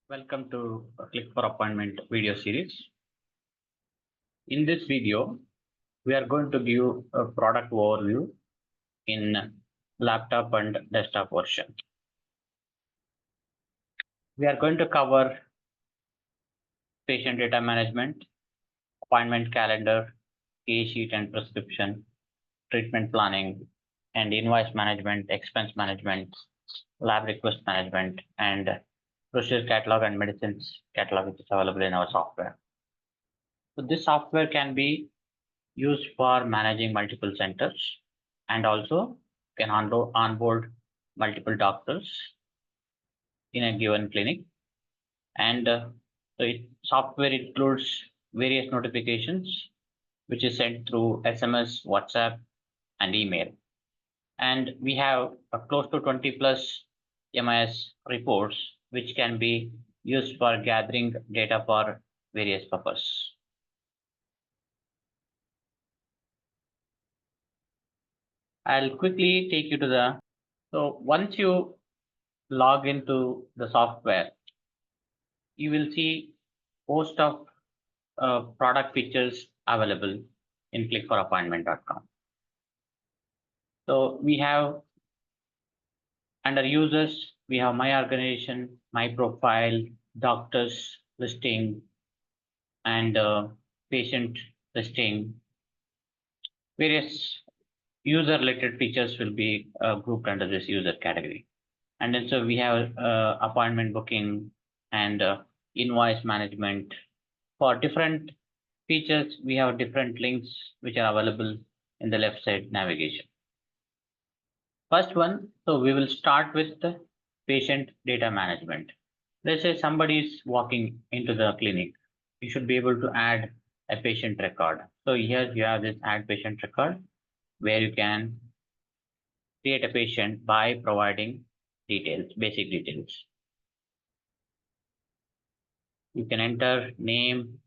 Welcome to Click4Appointment video series. In this video, we are going to give a product overview in laptop and desktop version. We are going to cover patient data management, appointment calendar, case sheet and prescription, treatment planning, and invoice management, expense management, lab request management, and procedure catalog and medicines catalog which is available in our software. So this software can be used for managing multiple centers and also can onboard multiple doctors in a given clinic. And software includes various notifications which is sent through SMS, WhatsApp, and email. And we have close to 20 plus MIS reports which can be used for gathering data for various purposes. I'll quickly take you to so once you log into the software, you will see host of product features available in Click4Appointment.com. So we have under users, we have my organization, my profile, doctors listing, and patient listing. Various user related features will be grouped under this user category. And then so we have appointment booking and invoice management. For different features, we have different links which are available in the left side navigation. First one, so we will start with the patient data management. Let's say somebody is walking into the clinic. You should be able to add a patient record. So here you have this add patient record where you can create a patient by providing details, basic details. You can enter name,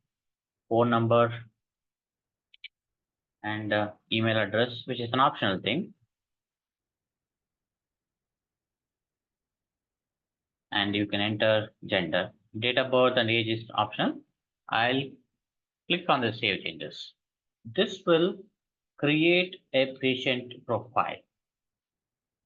phone number, and email address, which is an optional thing. And you can enter gender. Date of birth and age is optional. I'll click on the save changes. This will create a patient profile.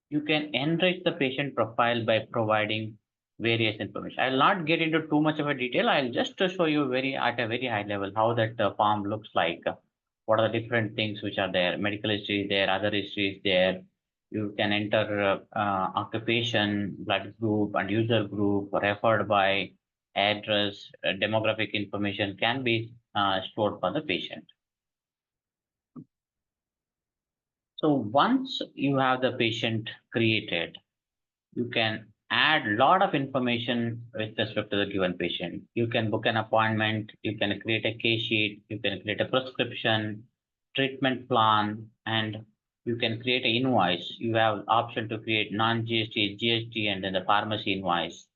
You can enrich the patient profile by providing various information. I'll not get into too much of a detail. I'll just show you at a very high level how that form looks like. What are the different things which are there? Medical history is there, other history is there. You can enter occupation, blood group, and user group, referred by, address, demographic information can be stored for the patient. So once you have the patient created, you can add a lot of information with respect to the given patient. You can book an appointment, you can create a case sheet, you can create a prescription, treatment plan, and you can create an invoice. You have option to create non-GST, GST, and then the pharmacy invoice.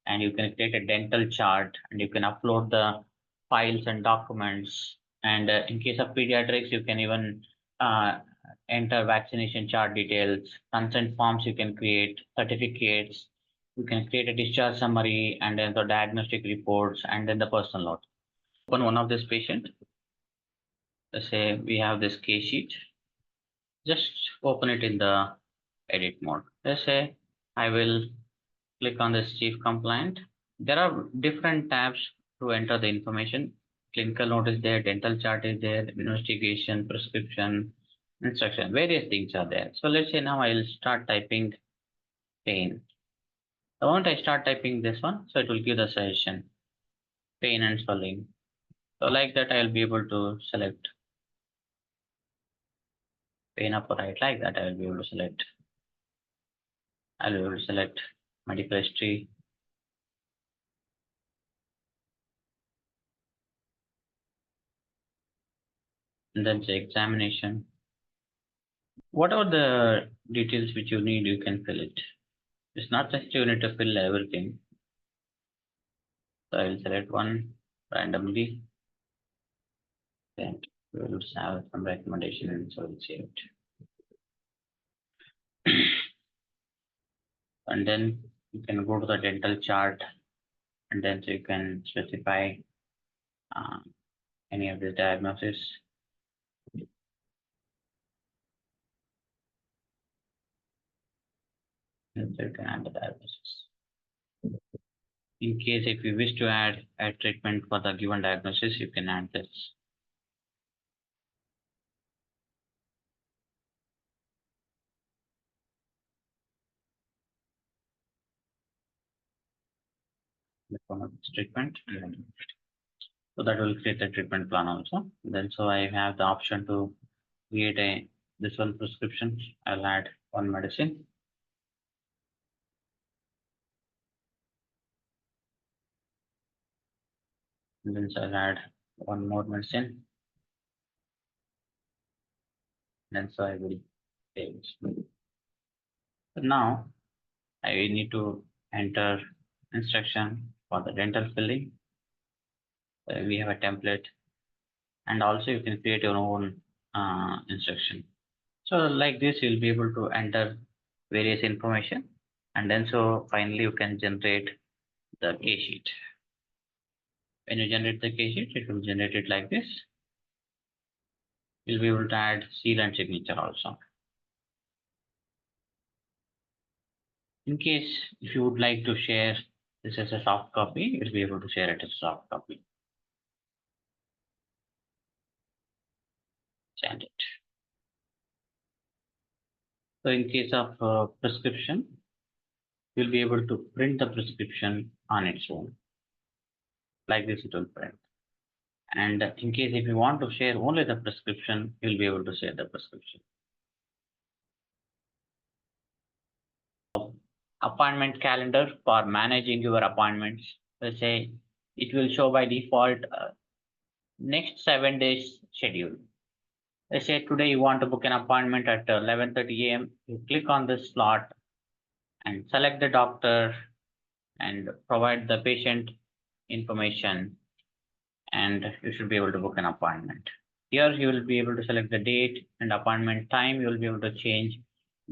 And you can create a dental chart, and you can upload the files and documents. And in case of pediatrics, you can even enter vaccination chart details, consent forms you can create, certificates, you can create a discharge summary, and then the diagnostic reports, and then the personal note. Open one of this patient. Let's say we have this case sheet. Just open it in the edit mode. Let's say I will click on this chief compliant. There are different tabs to enter the information. Clinical note is there, dental chart is there, investigation, prescription, instruction, various things are there. So let's say now I'll start typing pain. The moment I start typing this one, so it will give the suggestion, pain and swelling. So like that, I'll be able to select pain upper right, like that I will be able to select. I'll be able to select medical history. And then say examination. Whatever the details which you need, you can fill it. It's not just you need to fill everything. So I will select one randomly. Then we will have some recommendation and so we'll save it. And then you can go to the dental chart and then so you can specify any of the diagnosis. And so you can add the diagnosis. In case if you wish to add a treatment for the given diagnosis, you can add this. The form of this treatment. So that will create a treatment plan also. Then so I have the option to create this one prescription. I'll add one medicine. And then so I'll add one more medicine. Then so I will save this. So now I need to enter instruction for the dental filling. We have a template, and also you can create your own instruction. So like this, you'll be able to enter various information, and then so finally you can generate the case sheet. When you generate the case sheet, it will generate it like this. You'll be able to add seal and signature also. In case if you would like to share this as a soft copy, you'll be able to share it as a soft copy. Send it. So in case of prescription, you'll be able to print the prescription on its own. Like this, it will print. And in case if you want to share only the prescription, you'll be able to share the prescription. Appointment calendar for managing your appointments. Let's say it will show by default next 7 days schedule. Let's say today you want to book an appointment at 11:30 a.m. You click on this slot and select the doctor and provide the patient information, and you should be able to book an appointment. Here you will be able to select the date and appointment time. You will be able to change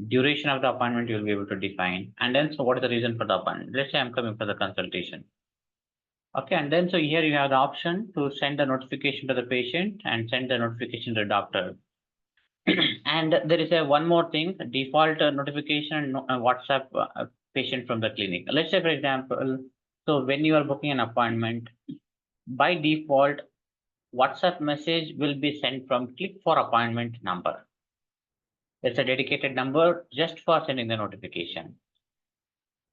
duration of the appointment. You will be able to define, and then so what is the reason for the appointment? Let's say I'm coming for the consultation. Okay, and then so here you have the option to send the notification to the patient and send the notification to the doctor. And there is a one more thing, default notification WhatsApp patient from the clinic. Let's say, for example, so when you are booking an appointment, by default, WhatsApp message will be sent from Click4Appointment number. It's a dedicated number just for sending the notification.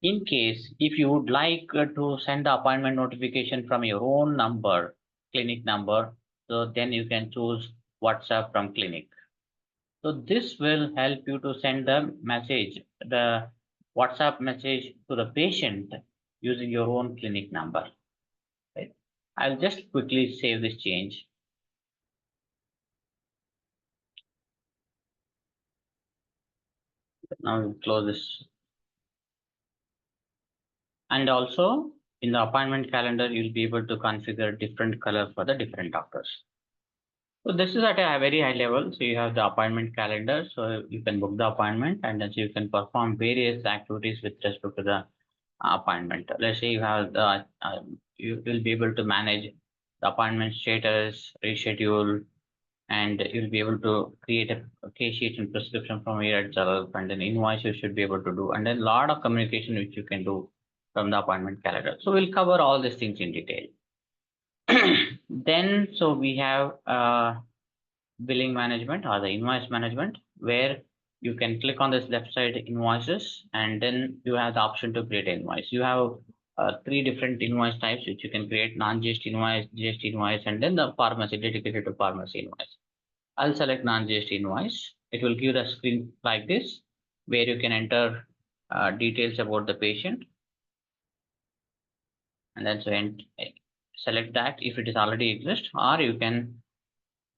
In case if you would like to send the appointment notification from your own number, clinic number, so then you can choose WhatsApp from clinic. So this will help you to send the message, the WhatsApp message to the patient using your own clinic number. Right? I'll just quickly save this change. Now we'll close this. And also in the appointment calendar, you'll be able to configure different color for the different doctors. So this is at a very high level. So you have the appointment calendar, so you can book the appointment, and then so you can perform various activities with respect to the appointment. Let's say you have the you will be able to manage the appointment status, reschedule, and you'll be able to create a case sheet and prescription from here itself, and then invoice you should be able to do, and then a lot of communication which you can do from the appointment calendar. So we'll cover all these things in detail. Then so we have billing management or the invoice management, where you can click on this left side invoices, and then you have the option to create invoice. You have 3 different invoice types which you can create: non-GST invoice, GST invoice, and then the pharmacy, dedicated to pharmacy invoice. I'll select non-GST invoice. It will give the screen like this, where you can enter details about the patient, and then so select that if it is already exist, or you can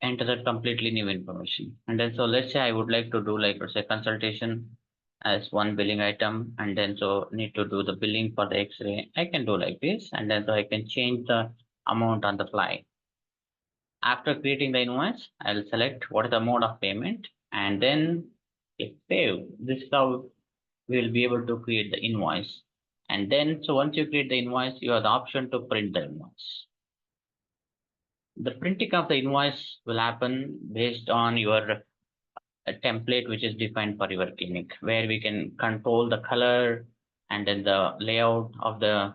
enter that completely new information. And then so let's say I would like to do, like, let's say consultation as one billing item, and then so need to do the billing for the x-ray. I can do like this, and then so I can change the amount on the fly. After creating the invoice, I'll select what is the mode of payment, and then click save. This is how we will be able to create the invoice. And then, so once you create the invoice, you have the option to print the invoice. The printing of the invoice will happen based on your template, which is defined for your clinic, where we can control the color and then the layout of the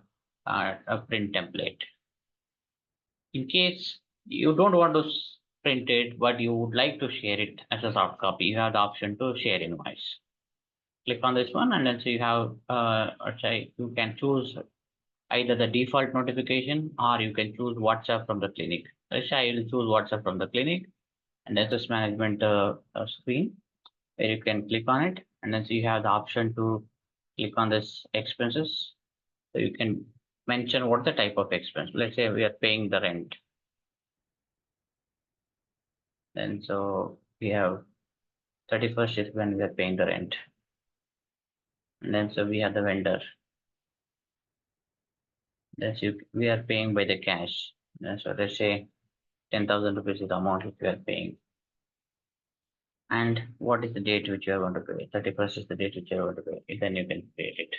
print template. In case you don't want to print it, but you would like to share it as a soft copy, you have the option to share invoice. Click on this one, and then so you have, you can choose either the default notification or you can choose WhatsApp from the clinic. Let's say I will choose WhatsApp from the clinic, and there's this management screen where you can click on it, and then so you have the option to click on this expenses. So you can mention what the type of expense. Let's say we are paying the rent. And so we have 31st is when we are paying the rent. And then so we have the vendor. Then so we are paying by the cash. And so let's say 10,000 rupees is the amount which we are paying. And what is the date which you are going to pay? 31st is the date which you are going to pay. Then you can pay it.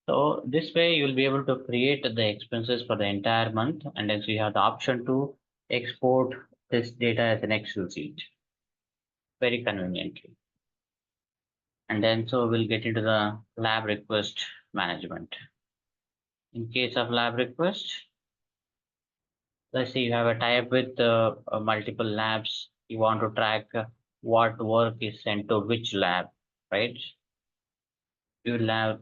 So this way you'll be able to create the expenses for the entire month, and then so you have the option to export this data as an Excel sheet very conveniently. And then so we'll get into the lab request management. In case of lab request, let's say you have a tie-up with multiple labs. You want to track what work is sent to which lab, right? You will have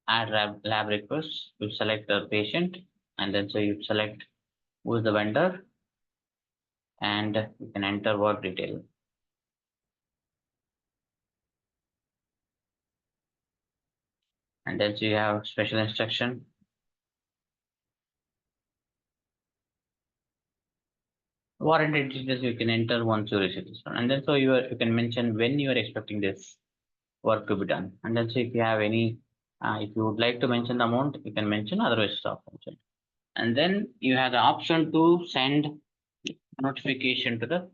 add lab requests. You select the patient, and then so you select who is the vendor, and you can enter work detail. And then so you have special instruction. Warranty details you can enter once you receive this one. And then so you can mention when you are expecting this work to be done. And then so if you have any, if you would like to mention the amount, you can mention, otherwise stop mention. And then you have the option to send notification to the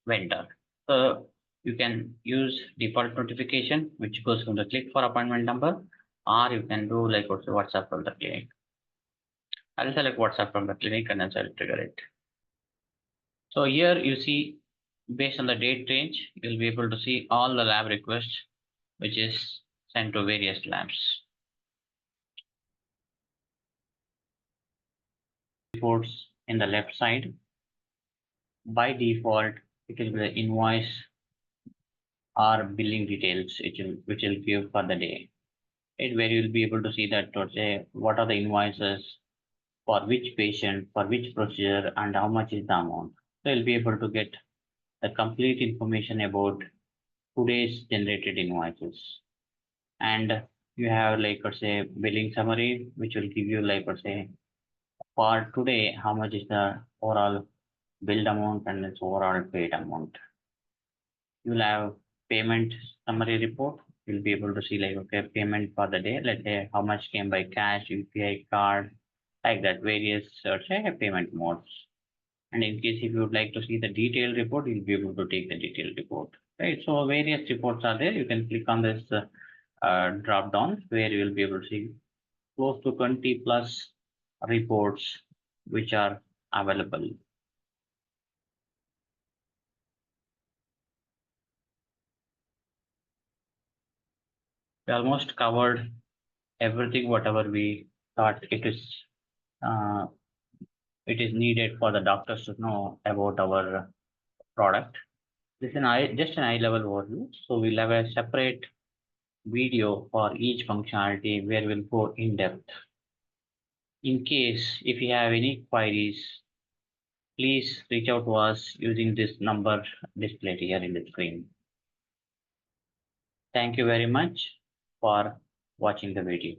vendor. So you can use default notification, which goes from the Click4Appointment number, or you can do like also WhatsApp from the clinic. I'll select WhatsApp from the clinic and then I'll trigger it. So here you see, based on the date range, you'll be able to see all the lab requests, which is sent to various labs. Reports in the left side. By default, it will be the invoice or billing details, which will give for the day. It where you'll be able to see that, let's say, what are the invoices for which patient, for which procedure, and how much is the amount. So you'll be able to get the complete information about today's generated invoices. And you have like, let's say, billing summary, which will give you like, let's say, for today, how much is the overall billed amount and its overall paid amount. You'll have payment summary report. You'll be able to see like, okay, payment for the day, let's say how much came by cash, UPI card, like that, various say payment modes. And in case if you would like to see the detailed report, you'll be able to take the detailed report. Right. So various reports are there. You can click on this drop down where you will be able to see close to 20 plus reports which are available. We almost covered everything whatever we thought uh, it is needed for the doctors to know about our product. This is just an eye level overview. So we'll have a separate video for each functionality where we'll go in depth. In case if you have any queries, please reach out to us using this number displayed here in the screen. Thank you very much for watching the video.